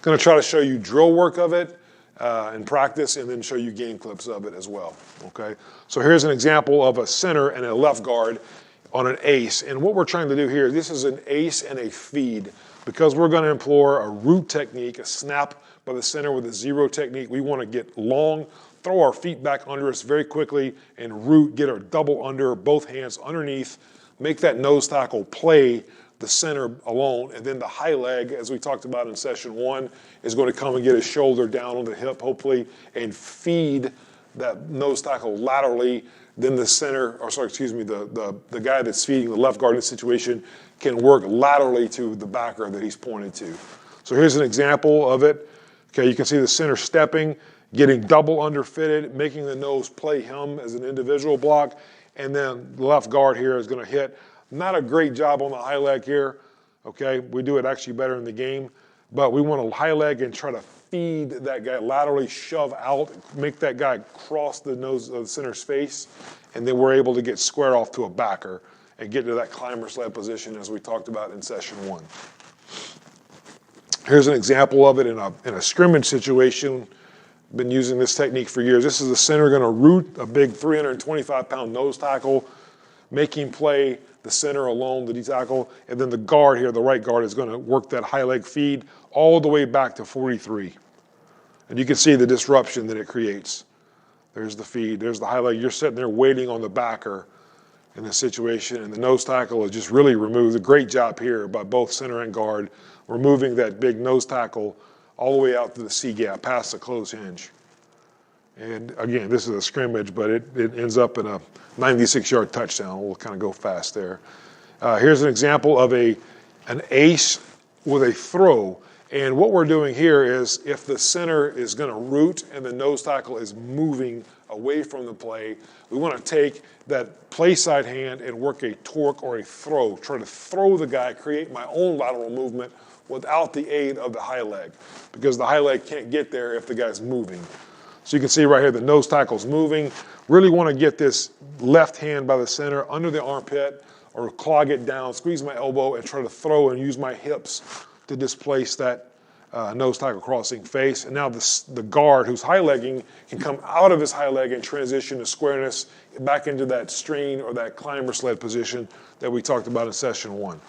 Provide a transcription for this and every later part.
Going to try to show you drill work of it in practice, and then show you game clips of it as well, okay? So here's an example of a center and a left guard on an ace. And what we're trying to do here, this is an ace and a feed. Because we're going to employ a root technique, a snap by the center with a zero technique, we want to get long, throw our feet back under us very quickly, and root, get our double under, both hands underneath, make that nose tackle play the center alone, and then the high leg, as we talked about in session 1, is going to come and get his shoulder down on the hip, hopefully, and feed that nose tackle laterally. Then the center, or sorry, excuse me, the guy that's feeding the left guard in this situation can work laterally to the backer that he's pointed to. So here's an example of it. Okay, you can see the center stepping, getting double underfitted, making the nose play him as an individual block, and then the left guard here is going to hit. Not a great job on the high leg here, okay? We do it actually better in the game, but we want to high leg and try to feed that guy, laterally shove out, make that guy cross the nose of the center's face, and then we're able to get square off to a backer and get to that climber sled position as we talked about in session 1. Here's an example of it in a scrimmage situation. Been using this technique for years. This is the center going to root a big 325-pound nose tackle, making play the center alone, the D tackle, and then the guard here, the right guard, is going to work that high leg feed all the way back to 43. And you can see the disruption that it creates. There's the feed, there's the high leg. You're sitting there waiting on the backer in this situation, and the nose tackle is just really removed. A great job here by both center and guard, removing that big nose tackle all the way out to the C gap, past the close hinge. And again, this is a scrimmage, but it ends up in a 96-yard touchdown. We'll kind of go fast there. Here's an example of an ace with a throw. And what we're doing here is, if the center is going to root and the nose tackle is moving away from the play, we want to take that play side hand and work a torque or a throw. Try to throw the guy, create my own lateral movement without the aid of the high leg, because the high leg can't get there if the guy's moving. So you can see right here the nose tackle's moving. Really want to get this left hand by the center under the armpit, or clog it down, squeeze my elbow, and try to throw and use my hips to displace that nose tackle crossing face. And now the guard, who's high legging, can come out of his high leg and transition to squareness back into that strain or that climber sled position that we talked about in session 1.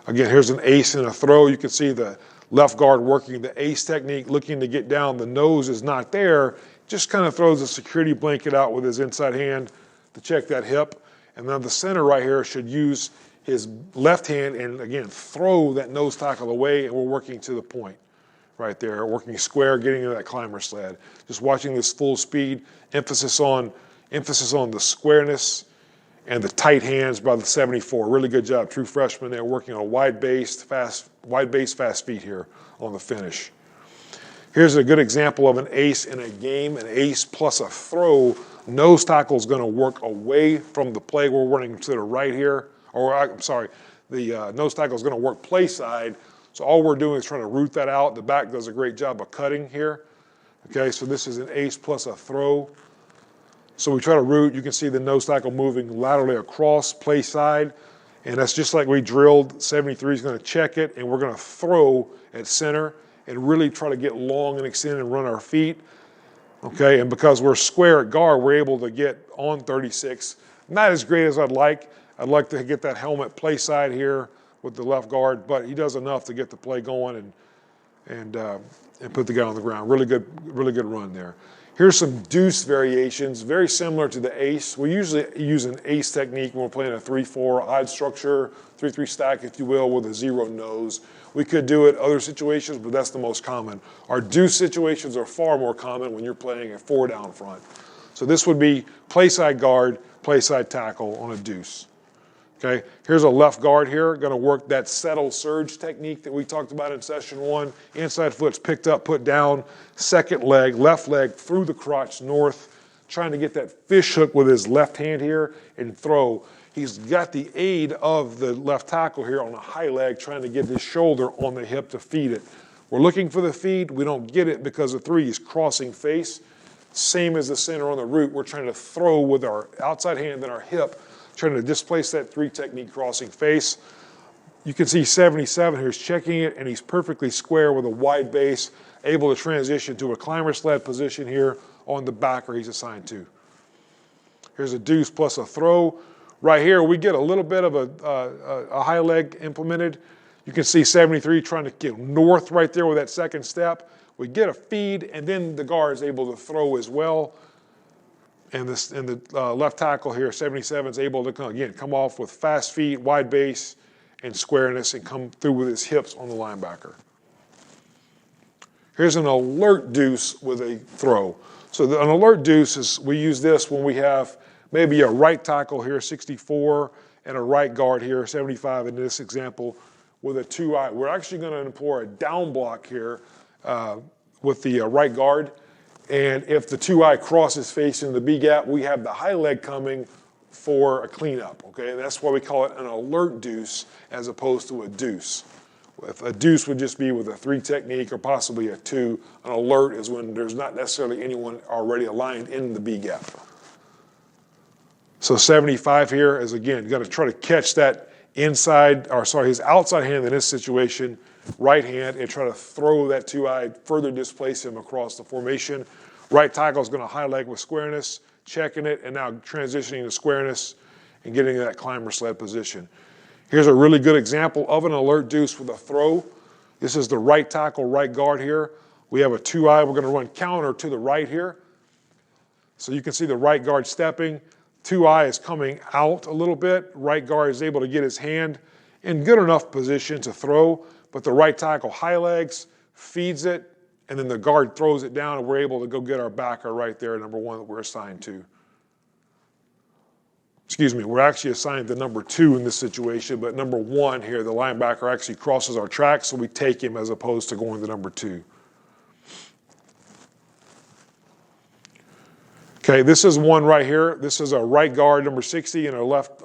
Again, here's an ace and a throw. You can see the left guard working the ace technique, looking to get down. The nose is not there. Just kind of throws a security blanket out with his inside hand to check that hip. And then the center right here should use his left hand and, again, throw that nose tackle away, and we're working to the point right there, working square, getting into that climber sled. Just watching this full speed, emphasis on the squareness and the tight hands by the 74. Really good job, true freshman there, working on a wide base, fast feet here on the finish. Here's a good example of an ace in a game, an ace plus a throw. Nose tackle is going to work away from the play. We're running to the right here, the nose tackle is going to work play side. So all we're doing is trying to root that out. The back does a great job of cutting here. Okay, so this is an ace plus a throw. So we try to root. You can see the nose tackle moving laterally across play side. And that's just like we drilled. 73 is going to check it, and we're going to throw at center and really try to get long and extend and run our feet. Okay, and because we're square at guard, we're able to get on 36. Not as great as I'd like. I'd like to get that helmet play side here with the left guard, but he does enough to get the play going and put the guy on the ground. Really good run there. Here's some deuce variations, very similar to the ace. We usually use an ace technique when we're playing a 3-4 odd structure, 3-3 stack, if you will, with a zero nose. We could do it other situations, but that's the most common. Our deuce situations are far more common when you're playing a 4 down front. So this would be play side guard, play side tackle on a deuce. Okay, here's a left guard here, going to work that settle surge technique that we talked about in session 1. Inside foot's picked up, put down, second leg, left leg through the crotch north, trying to get that fish hook with his left hand here and throw. He's got the aid of the left tackle here on a high leg, trying to get his shoulder on the hip to feed it. We're looking for the feed. We don't get it because the 3 is crossing face. Same as the center on the root. We're trying to throw with our outside hand and our hip, trying to displace that 3 technique crossing face. You can see 77 here is checking it, and he's perfectly square with a wide base, able to transition to a climber sled position here on the backer he's assigned to. Here's a deuce plus a throw. Right here, we get a little bit of a high leg implemented. You can see 73 trying to get north right there with that second step. We get a feed, and then the guard is able to throw as well. And the left tackle here, 77, is able to, come off with fast feet, wide base, and squareness, and come through with his hips on the linebacker. Here's an alert deuce with a throw. So an alert deuce is, we use this when we have maybe a right tackle here, 64, and a right guard here, 75 in this example, with a 2-eye. We're actually going to employ a down block here with the right guard. And if the 2-eye crosses facing the B gap, we have the high leg coming for a cleanup, okay? And that's why we call it an alert deuce as opposed to a deuce. If a deuce would just be with a 3 technique or possibly a 2. An alert is when there's not necessarily anyone already aligned in the B gap. So 75 here is, again, going to try to catch that inside, or sorry, his outside hand in this situation, right hand, and try to throw that 2-eye, further displace him across the formation. Right tackle is going to high leg with squareness, checking it, and now transitioning to squareness and getting that climber sled position. Here's a really good example of an alert deuce with a throw. This is the right tackle, right guard here. We have a 2-eye. We're going to run counter to the right here. So you can see the right guard stepping. 2-eye is coming out a little bit. Right guard is able to get his hand in good enough position to throw, but the right tackle high legs, feeds it, and then the guard throws it down, and we're able to go get our backer right there, number 1 that we're assigned to. Excuse me, we're actually assigned to number 2 in this situation, but number 1 here, the linebacker actually crosses our track, so we take him as opposed to going to number 2. Okay, this is one right here. This is a right guard, number 60, and a left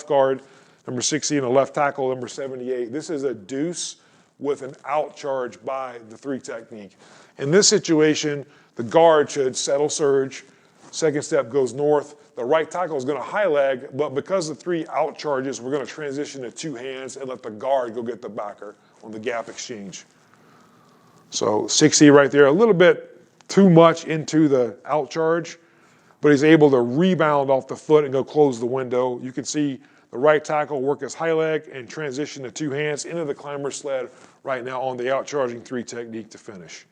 guard, number 60, and a left tackle, number 78. This is a deuce with an outcharge by the 3 technique. In this situation, the guard should settle surge. Second step goes north. The right tackle is going to high leg, but because the 3 outcharges, we're going to transition to 2 hands and let the guard go get the backer on the gap exchange. So 60 right there, a little bit too much into the outcharge, but he's able to rebound off the foot and go close the window. You can see the right tackle work his high leg and transition to 2 hands into the climber sled right now on the outcharging 3 technique to finish.